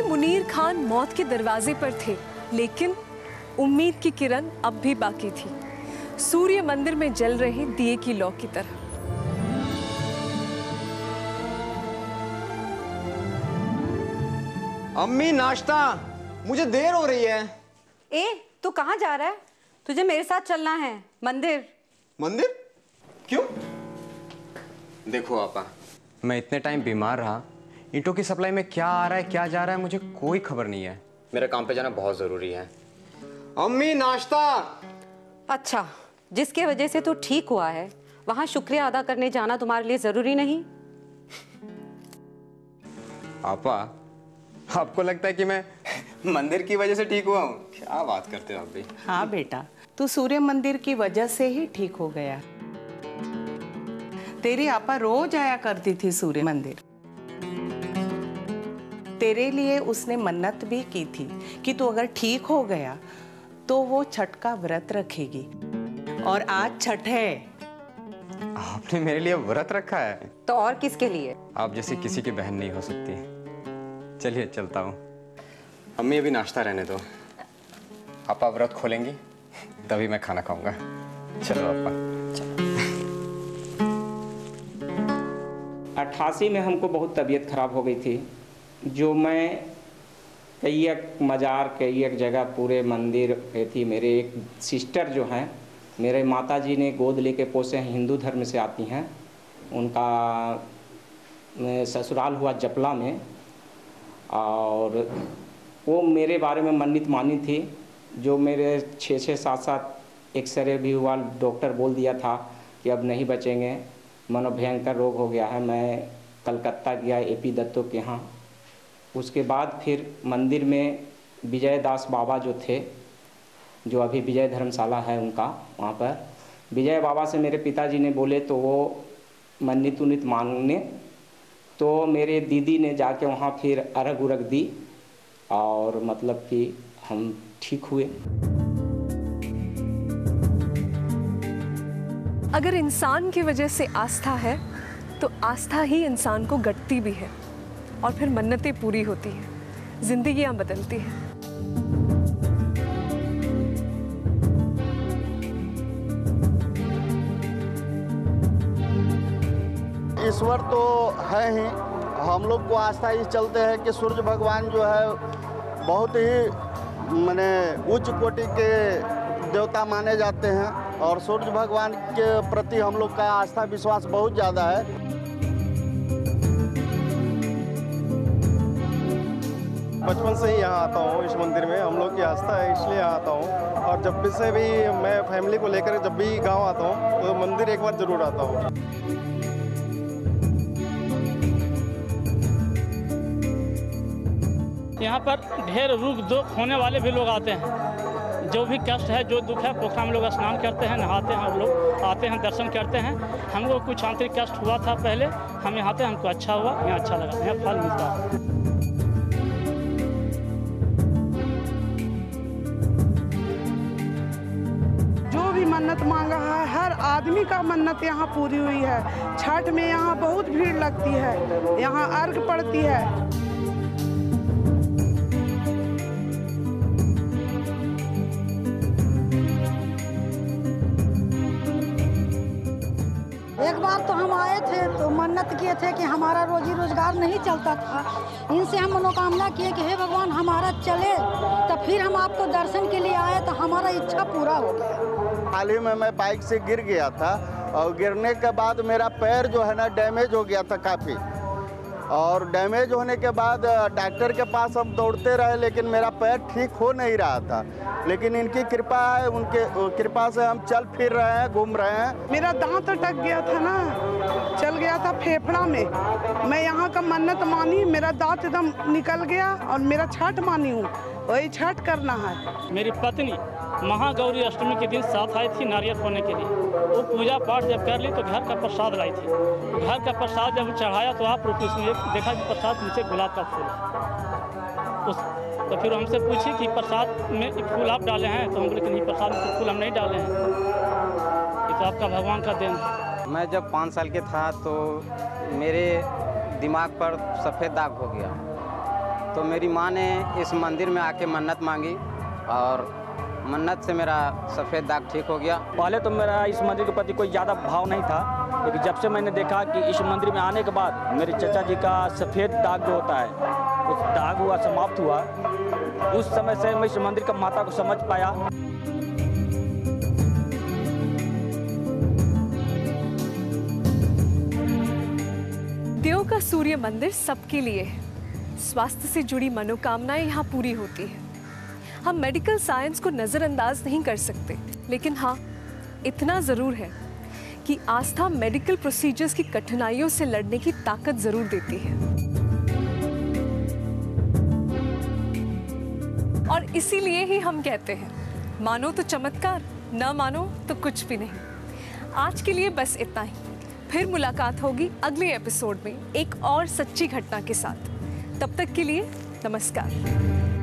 मुनीर खान मौत के दरवाजे पर थे, लेकिन उम्मीद की किरण अब भी बाकी थी, सूर्य मंदिर में जल रहे दिए की लौ की तरह। अम्मी नाश्ता, मुझे देर हो रही है। ए, तू कहाँ जा रहा है? तुझे मेरे साथ चलना है मंदिर। मंदिर? क्यों? देखो आपा, मैं इतने टाइम बीमार रहा, ईंटों की सप्लाई में क्या आ रहा है क्या जा रहा है मुझे कोई खबर नहीं है। मेरा काम पे जाना बहुत जरूरी है। अम्मी नाश्ता। अच्छा, जिसके वजह से तू ठीक हुआ है वहां शुक्रिया अदा करने जाना तुम्हारे लिए जरूरी नहीं? आपा, आपको लगता है कि मैं मंदिर की वजह से ठीक हुआ हूँ? क्या बात करते हो आप भी। हाँ बेटा, तू सूर्य मंदिर की वजह से ही ठीक हो गया। तेरी आपा रोज आया करती थी सूर्य मंदिर। तेरे लिए उसने मन्नत भी की थी कि तू अगर ठीक हो गया तो वो छठ का व्रत रखेगी, और आज छठ है। आपने मेरे लिए व्रत रखा है? तो और किसके लिए? आप जैसी किसी की बहन नहीं हो सकती। चलिए चलता हूँ। अम्मी अभी नाश्ता रहने दो, आपा व्रत खोलेंगी तभी मैं खाना खाऊंगा। चलो आपा। 88 में हमको बहुत तबीयत खराब हो गई थी, जो मैं कई एक मज़ार कई एक जगह पूरे मंदिर पे थी। मेरे एक सिस्टर जो हैं, मेरे माता जी ने गोद लेके पोसे हैं, हिंदू धर्म से आती हैं। उनका ससुराल हुआ जपला में, और वो मेरे बारे में मन्नत मानी थी। जो मेरे 6-6 7-7 एक्सरे भी हुआ, डॉक्टर बोल दिया था कि अब नहीं बचेंगे, मनोभयंकर रोग हो गया है। मैं कलकत्ता गया एपी दत्तों के यहाँ। उसके बाद फिर मंदिर में विजय दास बाबा जो थे, जो अभी विजय धर्मशाला है उनका, वहाँ पर विजय बाबा से मेरे पिताजी ने बोले तो वो मन्नत उन्नत मांगने, तो मेरे दीदी ने जाके वहाँ फिर अर्घ उरघ दी, और मतलब कि हम ठीक हुए। अगर इंसान की वजह से आस्था है तो आस्था ही इंसान को गढ़ती भी है, और फिर मन्नतें पूरी होती हैं, जिंदगियां बदलती हैं। ईश्वर तो है ही, हम लोग को आस्था ही चलते हैं कि सूर्य भगवान जो है बहुत ही माने उच्च कोटि के देवता माने जाते हैं, और सूर्य भगवान के प्रति हम लोग का आस्था विश्वास बहुत ज़्यादा है। बचपन से ही यहाँ आता हूँ, इस मंदिर में हम लोग की आस्था है इसलिए यहाँ आता हूँ। और जब भी से भी मैं फैमिली को लेकर जब भी गांव आता हूँ तो मंदिर एक बार जरूर आता हूँ। यहाँ पर ढेर रुख दुख होने वाले भी लोग आते हैं। जो भी कष्ट है, जो दुख है, पोखरा में लोग स्नान करते हैं, नहाते हैं, हम लोग आते हैं, दर्शन करते हैं। हमको कुछ आंतरिक कष्ट हुआ था पहले, हम यहाँ आते हैं, हमको अच्छा हुआ, यहाँ अच्छा लगा, यहाँ फल मिलता है। जो भी मन्नत मांगा है, हर आदमी का मन्नत यहाँ पूरी हुई है। छठ में यहाँ बहुत भीड़ लगती है, यहाँ अर्घ पड़ती है। एक बार तो हम आए थे तो मन्नत किए थे कि हमारा रोजी रोजगार नहीं चलता था, इनसे हम मनोकामना किए कि हे भगवान हमारा चले, तो फिर हम आपको दर्शन के लिए आए तो हमारा इच्छा पूरा हो गया। हाल ही में मैं बाइक से गिर गया था, और गिरने के बाद मेरा पैर जो है ना डैमेज हो गया था काफ़ी, और डैमेज होने के बाद डॉक्टर के पास हम दौड़ते रहे, लेकिन मेरा पैर ठीक हो नहीं रहा था। लेकिन इनकी कृपा है, उनके कृपा से हम चल फिर रहे हैं, घूम रहे हैं। मेरा दांत अटक गया था ना, चल गया था फेफड़ा में। मैं यहाँ का मन्नत मानी, मेरा दांत एकदम निकल गया, और मेरा छठ मानी हूँ, वही छठ करना है। मेरी पत्नी महागौरी अष्टमी के दिन साथ आई थी नारियल फोड़ने के लिए। वो पूजा पाठ जब कर ली तो घर का प्रसाद लाई थी। घर का प्रसाद जब चढ़ाया तो आप उसमें देखा कि प्रसाद नीचे गुलाब का फूल। तो फिर हमसे पूछी कि प्रसाद में फूल आप डाले हैं? तो हम बोले कि नहीं, प्रसाद में फूल हम नहीं डाले हैं, ये तो आपका भगवान का देन है। मैं जब 5 साल के था तो मेरे दिमाग पर सफ़ेद दाग हो गया, तो मेरी माँ ने इस मंदिर में आके मन्नत मांगी और मन्नत से मेरा सफ़ेद दाग ठीक हो गया। पहले तो मेरा इस मंदिर के प्रति कोई ज़्यादा भाव नहीं था, लेकिन जब से मैंने देखा कि इस मंदिर में आने के बाद मेरे चाचा जी का सफ़ेद दाग जो होता है उस दाग हुआ समाप्त हुआ, उस समय से मैं इस मंदिर का महत्व को समझ पाया। देव का सूर्य मंदिर सबके लिए है। स्वास्थ्य से जुड़ी मनोकामनाएं यहाँ पूरी होती है। हम मेडिकल साइंस को नज़रअंदाज नहीं कर सकते, लेकिन हाँ इतना ज़रूर है कि आस्था मेडिकल प्रोसीजर्स की कठिनाइयों से लड़ने की ताकत ज़रूर देती है। और इसीलिए ही हम कहते हैं, मानो तो चमत्कार, ना मानो तो कुछ भी नहीं। आज के लिए बस इतना ही। फिर मुलाकात होगी अगले एपिसोड में एक और सच्ची घटना के साथ। तब तक के लिए नमस्कार।